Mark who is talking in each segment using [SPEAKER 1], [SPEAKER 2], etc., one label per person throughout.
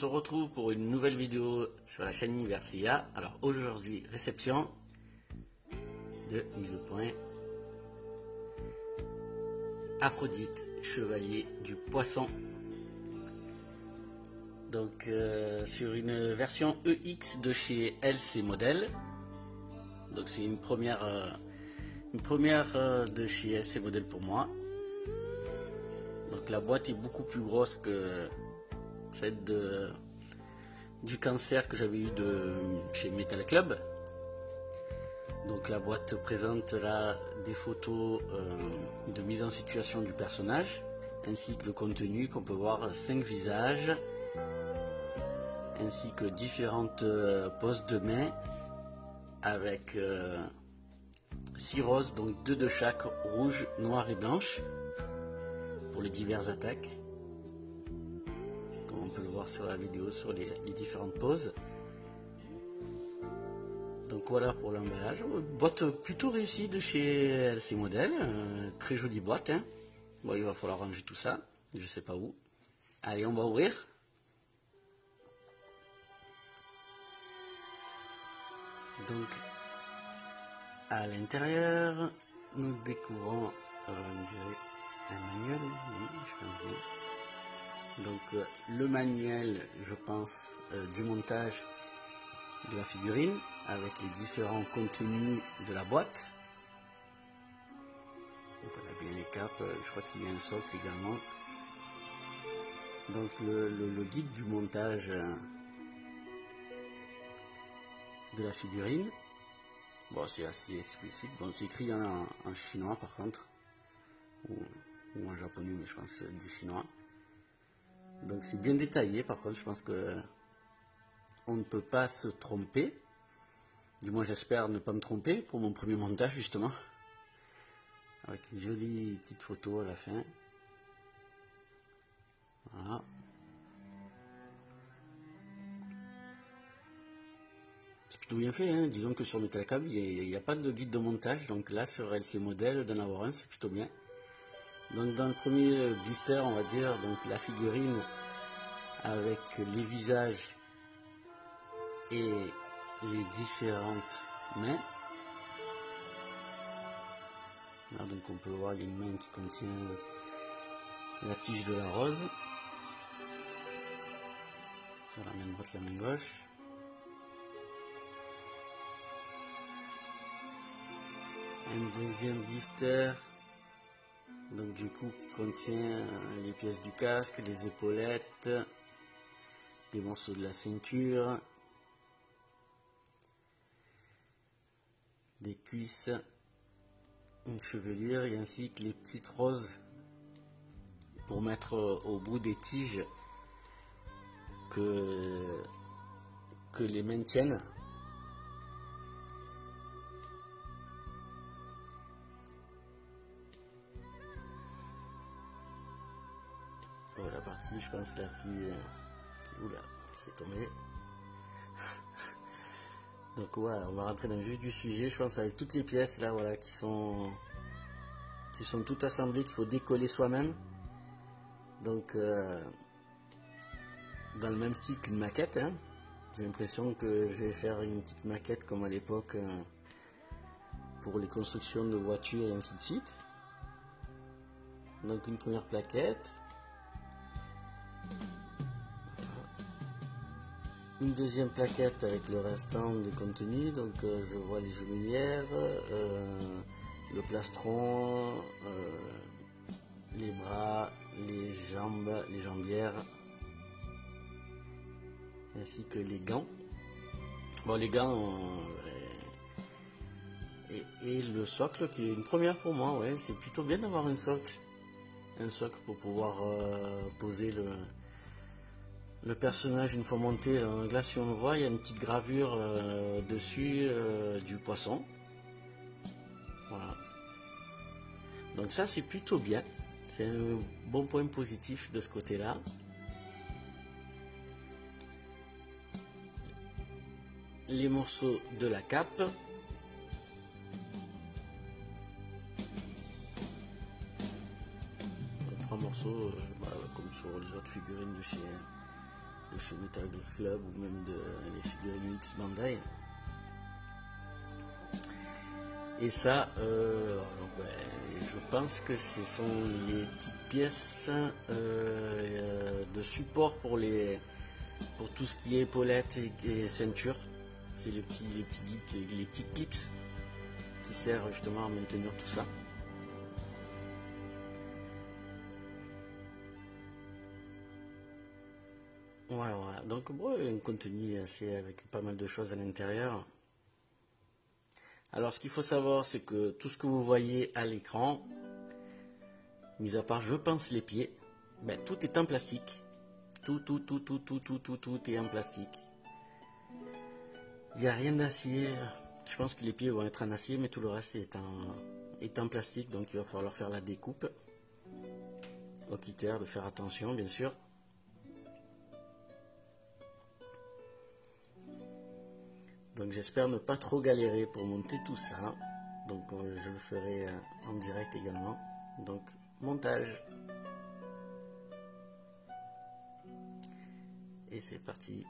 [SPEAKER 1] se retrouve pour une nouvelle vidéo sur la chaîne Universia. Alors aujourd'hui, réception de mise au point Aphrodite, chevalier du poisson. Donc sur une version EX de chez LC Model. Donc c'est une première de chez LC Model pour moi. Donc la boîte est beaucoup plus grosse que celle du cancer que j'avais eu chez Metal Club. Donc la boîte présente là des photos de mise en situation du personnage, ainsi que le contenu qu'on peut voir 5 visages, ainsi que différentes poses de main avec 6 roses, donc 2 de chaque, rouge, noir et blanche, pour les diverses attaques. Comme on peut le voir sur la vidéo, sur les différentes poses. Donc voilà pour l'emballage. Boîte plutôt réussie de chez LC Model. Très jolie boîte. Hein. Bon, il va falloir ranger tout ça. Je sais pas où. Allez, on va ouvrir. Donc, à l'intérieur, nous découvrons un manuel. Oui, je pense bien. Donc, le manuel, je pense, du montage de la figurine avec les différents contenus de la boîte. Donc on a bien les capes, je crois qu'il y a un socle également. Donc le guide du montage de la figurine. Bon, c'est assez explicite. Bon, c'est écrit en chinois par contre, ou en japonais, mais je pense du chinois. Donc c'est bien détaillé. Par contre, je pense que on ne peut pas se tromper. Du moins, j'espère ne pas me tromper pour mon premier montage, justement. Avec une jolie petite photo à la fin. Voilà. C'est plutôt bien fait, hein. Disons que sur Metal Club, il n'y a pas de guide de montage. Donc là, sur LC Model, d'en avoir un, c'est plutôt bien. Donc dans le premier blister, on va dire, donc la figurine avec les visages et les différentes mains. Là, donc on peut voir, il y a une main qui contient la tige de la rose sur la main droite, la main gauche. Un deuxième blister, donc du coup qui contient les pièces du casque, les épaulettes, des morceaux de la ceinture, des cuisses, une chevelure et ainsi que les petites roses pour mettre au bout des tiges que les mains tiennent. Oh, la partie, je pense, la plus... Oula, c'est tombé. Donc voilà, on va rentrer dans le vif du sujet, je pense, avec toutes les pièces là, voilà, qui sont toutes assemblées, qu'il faut décoller soi-même. Donc dans le même style qu'une maquette, hein. J'ai l'impression que je vais faire une petite maquette comme à l'époque pour les constructions de voitures et ainsi de suite. Donc une première plaquette. Une deuxième plaquette avec le restant des contenus, donc je vois les genouillères, le plastron, les bras, les jambes, les jambières, ainsi que les gants. Bon, les gants et le socle qui est une première pour moi, ouais, c'est plutôt bien d'avoir un socle pour pouvoir poser le personnage une fois monté. Donc là, si on le voit, il y a une petite gravure dessus du poisson. Voilà. Donc ça, c'est plutôt bien. C'est un bon point positif de ce côté-là. Les morceaux de la cape. Trois morceaux, comme sur les autres figurines de chez de chez Metal Club ou même les figurines UX Bandai. Et ça, je pense que ce sont les petites pièces de support pour tout ce qui est épaulettes et ceinture. C'est les petits guides, les petits clips qui servent justement à maintenir tout ça. Voilà. Donc bon, un contenu assez avec pas mal de choses à l'intérieur. Alors ce qu'il faut savoir, c'est que tout ce que vous voyez à l'écran, mis à part je pense les pieds, tout est en plastique. Tout est en plastique. Il n'y a rien d'acier. Je pense que les pieds vont être en acier, mais tout le reste est en plastique, donc il va falloir faire la découpe. Au critère de faire attention, bien sûr. Donc j'espère ne pas trop galérer pour monter tout ça. Donc je le ferai en direct également. Donc montage. Et c'est parti.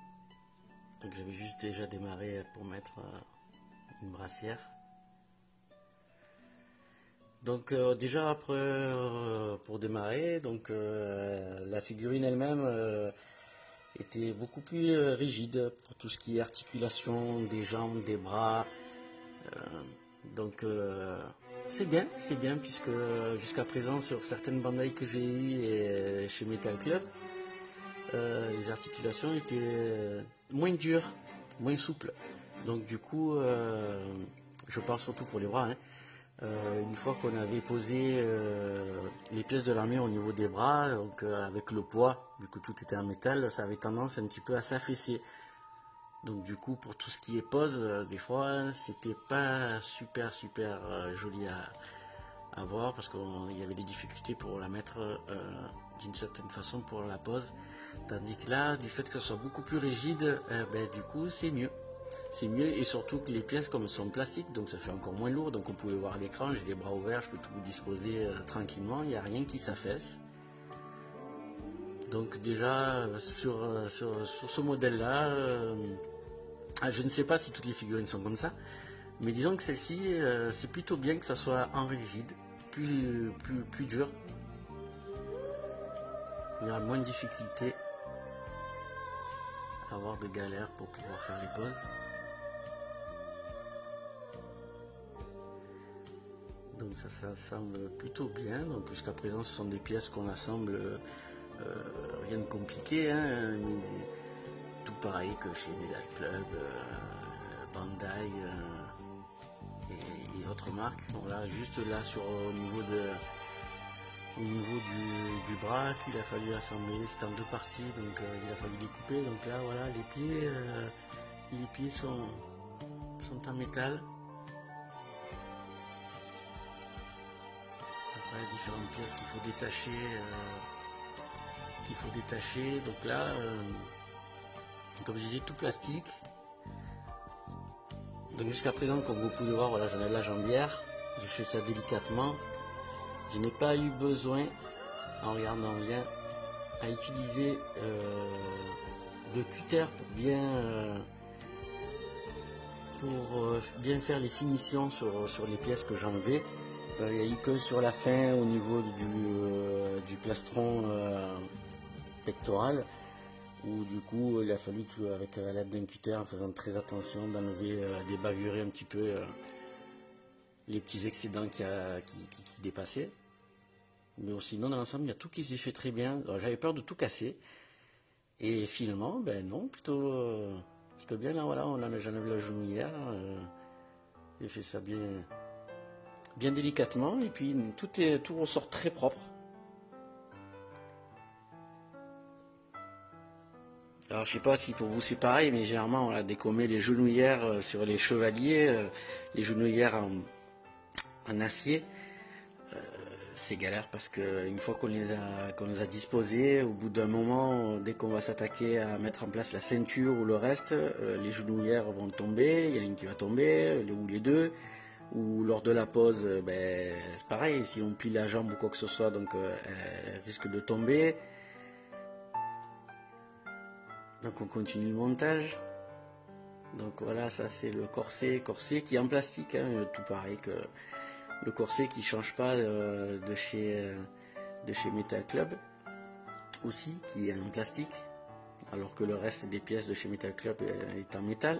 [SPEAKER 1] Donc j'avais juste déjà démarré pour mettre une brassière. Donc déjà après pour démarrer, donc la figurine elle-même était beaucoup plus rigide pour tout ce qui est articulation des jambes, des bras. Donc c'est bien puisque jusqu'à présent sur certaines Bandai que j'ai eues et chez Metal Club, les articulations étaient moins dures, moins souples. Donc du coup, je parle surtout pour les bras, hein. Une fois qu'on avait posé les pièces de l'armure au niveau des bras, donc avec le poids, vu que tout était en métal, ça avait tendance un petit peu à s'affaisser. Donc du coup, pour tout ce qui est pose, des fois, c'était pas super joli à voir parce qu'il y avait des difficultés pour la mettre d'une certaine façon pour la pose. Tandis que là, du fait que ça soit beaucoup plus rigide, du coup, c'est mieux. C'est mieux et surtout que les pièces comme sont plastiques, donc ça fait encore moins lourd. Donc on pouvait voir l'écran, j'ai les bras ouverts, je peux tout disposer tranquillement, il n'y a rien qui s'affaisse. Donc déjà sur ce modèle-là, je ne sais pas si toutes les figurines sont comme ça, mais disons que celle-ci, c'est plutôt bien que ça soit en rigide, plus dur. Il y aura moins de difficultés à avoir de galères pour pouvoir faire les poses. Donc ça assemble plutôt bien. Donc jusqu'à présent ce sont des pièces qu'on assemble, rien de compliqué, hein, tout pareil que chez Metal Club, Bandai et autres marques. Donc là juste là au niveau du bras qu'il a fallu assembler, c'est en deux parties, donc il a fallu découper. Donc là voilà, les pieds sont en métal. Après différentes pièces qu'il faut détacher. Donc là, comme je disais, tout plastique. Donc jusqu'à présent, comme vous pouvez voir, voilà, j'en ai la jambière. Je fais ça délicatement. Je n'ai pas eu besoin, en regardant bien, à utiliser de cutter pour bien faire les finitions sur les pièces que j'enlevais. Il n'y a eu que sur la fin au niveau du plastron pectoral où du coup il a fallu que, avec l'aide d'un cutter, en faisant très attention d'enlever, débavurer un petit peu les petits excédents qui dépassaient. Mais sinon dans l'ensemble il y a tout qui s'est fait très bien. J'avais peur de tout casser et finalement non, plutôt bien. Là voilà, j'enlève la genouillère, j'ai fait ça bien délicatement et puis tout ressort très propre. Alors je sais pas si pour vous c'est pareil, mais généralement on a décommé les genouillères sur les chevaliers, les genouillères en acier. C'est galère parce que une fois qu'on les a disposées, au bout d'un moment, dès qu'on va s'attaquer à mettre en place la ceinture ou le reste, les genouillères vont tomber, il y en a une qui va tomber, ou les deux. Ou lors de la pause, c'est pareil, si on plie la jambe ou quoi que ce soit, donc elle risque de tomber. Donc on continue le montage. Donc voilà, ça c'est le corset qui est en plastique, hein, tout pareil que le corset qui change pas de chez Metal Club, aussi qui est en plastique, alors que le reste des pièces de chez Metal Club est en métal.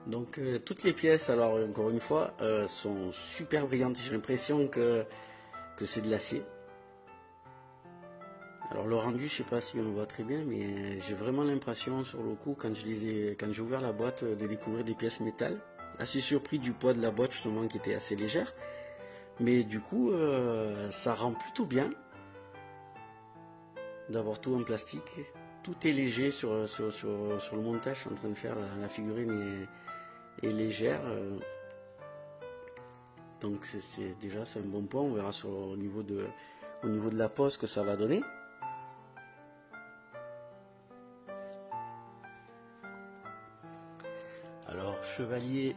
[SPEAKER 1] Donc toutes les pièces, alors encore une fois, sont super brillantes. J'ai l'impression que c'est de l'acier. Alors le rendu, je sais pas si on voit très bien, mais j'ai vraiment l'impression sur le coup, quand j'ai ouvert la boîte, de découvrir des pièces métal. Assez surpris du poids de la boîte justement, qui était assez légère. Mais du coup, ça rend plutôt bien d'avoir tout en plastique. Tout est léger sur le montage. Je suis en train de faire, la figurine est légère. Donc déjà c'est un bon point. On verra au niveau de la pose que ça va donner. Alors chevalier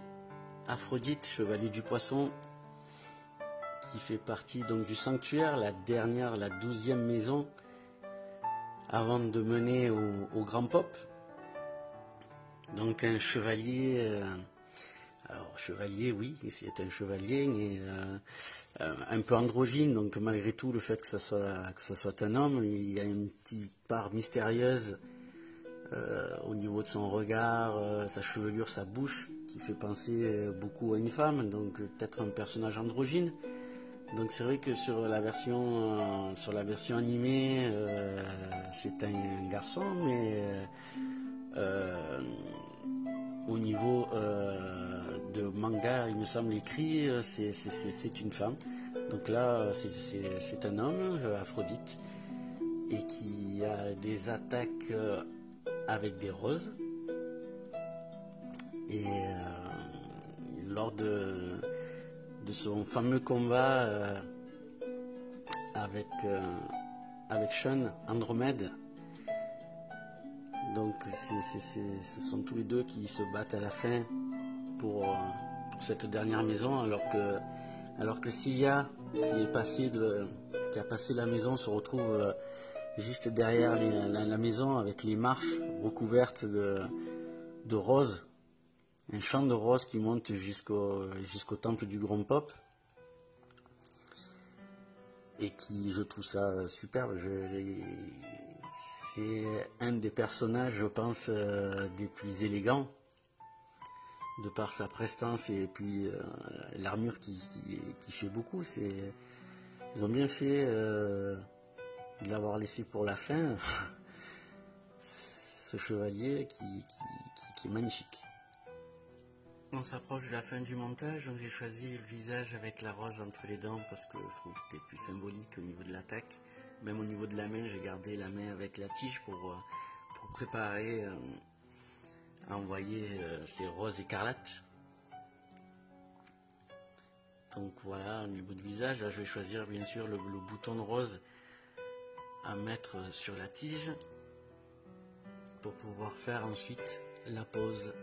[SPEAKER 1] Aphrodite, chevalier du poisson, qui fait partie donc du sanctuaire, la 12e maison avant de mener au Grand Pop. Donc un chevalier, alors chevalier, oui, c'est un chevalier, mais un peu androgyne. Donc malgré tout, le fait que ça soit un homme, il y a une petite part mystérieuse au niveau de son regard, sa chevelure, sa bouche, qui fait penser beaucoup à une femme. Donc peut-être un personnage androgyne. Donc c'est vrai que sur la version animée, c'est un garçon, mais au niveau de manga, il me semble écrit, c'est une femme. Donc là, c'est un homme, Aphrodite, et qui a des attaques avec des roses. Et lors de son fameux combat avec Sean Andromède, donc ce sont tous les deux qui se battent à la fin pour cette dernière maison, alors que Silla, qui a passé la maison, se retrouve juste derrière la maison, avec les marches recouvertes de roses, un champ de roses qui monte jusqu'au temple du Grand Pop, et qui, je trouve ça superbe. C'est un des personnages, je pense, des plus élégants, de par sa prestance et puis l'armure qui fait beaucoup. Ils ont bien fait de l'avoir laissé pour la fin, ce chevalier qui est magnifique. On s'approche de la fin du montage, donc j'ai choisi le visage avec la rose entre les dents parce que je trouve que c'était plus symbolique au niveau de l'attaque. Même au niveau de la main, j'ai gardé la main avec la tige pour préparer à envoyer ces roses écarlates. Donc voilà, au niveau du visage, là je vais choisir bien sûr le bouton de rose à mettre sur la tige pour pouvoir faire ensuite la pose.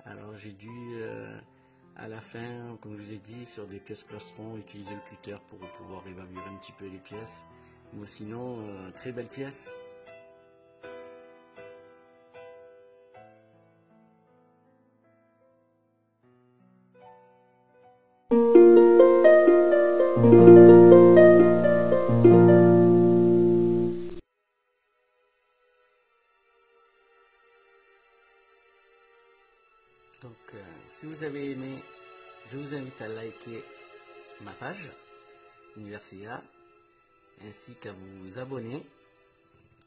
[SPEAKER 1] Alors j'ai dû à la fin, comme je vous ai dit, sur des pièces plastron, utiliser le cutter pour pouvoir évaluer un petit peu les pièces. Mais sinon, très belle pièce. Donc, si vous avez aimé, je vous invite à liker ma page Universia, ainsi qu'à vous abonner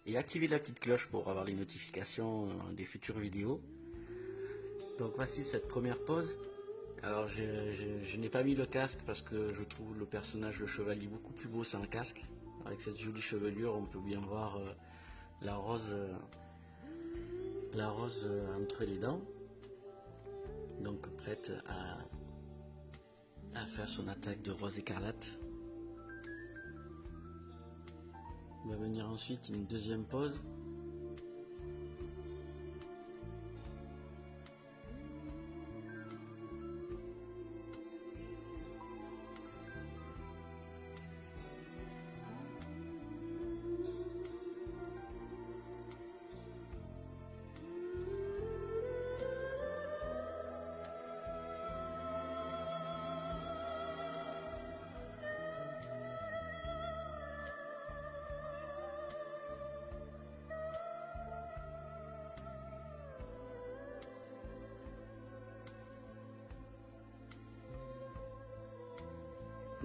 [SPEAKER 1] et activer la petite cloche pour avoir les notifications des futures vidéos. Donc voici cette première pose. Alors je n'ai pas mis le casque parce que je trouve le personnage, le chevalier, beaucoup plus beau sans le casque. Avec cette jolie chevelure, on peut bien voir la rose entre les dents. Donc prête à faire son attaque de rose écarlate. Il va venir ensuite une deuxième pose.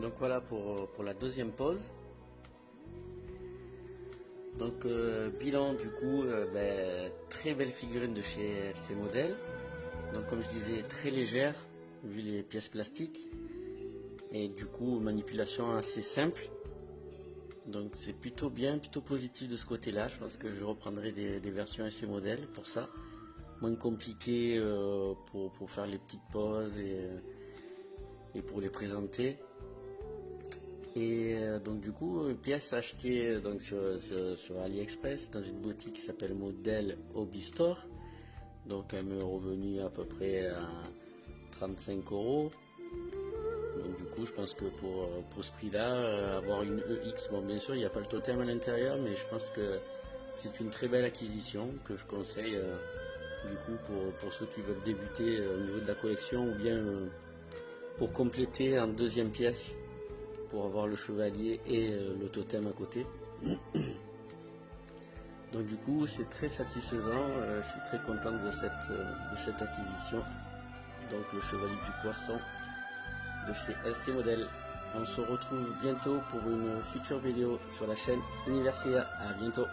[SPEAKER 1] Donc voilà pour la deuxième pause. Donc bilan du coup, très belle figurine de chez LC Model. Donc comme je disais, très légère vu les pièces plastiques. Et du coup manipulation assez simple. Donc c'est plutôt bien, plutôt positif de ce côté-là. Je pense que je reprendrai des versions LC Model pour ça. Moins compliqué pour faire les petites pauses et pour les présenter. Et donc du coup, pièce achetée donc sur AliExpress dans une boutique qui s'appelle Model Hobby Store. Donc elle m'est revenue à peu près à 35 €. Donc du coup, je pense que pour ce prix-là, avoir une EX, bon bien sûr il n'y a pas le totem à l'intérieur, mais je pense que c'est une très belle acquisition que je conseille du coup pour ceux qui veulent débuter au niveau de la collection ou bien pour compléter en deuxième pièce pour avoir le chevalier et le totem à côté. Donc du coup c'est très satisfaisant, je suis très content de cette acquisition. Donc le chevalier du poisson de chez LC Model. On se retrouve bientôt pour une future vidéo sur la chaîne Universia. À bientôt.